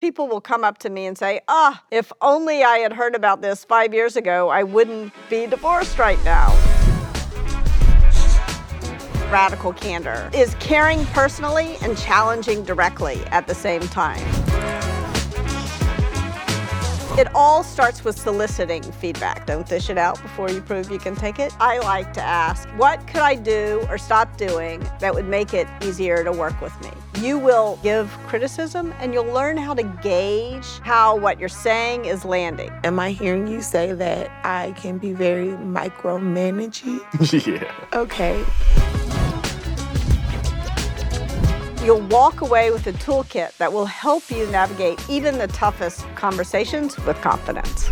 People will come up to me and say, if only I had heard about this 5 years ago, I wouldn't be divorced right now. Radical candor is caring personally and challenging directly at the same time. It all starts with soliciting feedback. Don't dish it out before you prove you can take it. I like to ask, what could I do or stop doing that would make it easier to work with me? You will give criticism and you'll learn how to gauge how what you're saying is landing. Am I hearing you say that I can be very micromanagey? Yeah. Okay. You'll walk away with a toolkit that will help you navigate even the toughest conversations with confidence.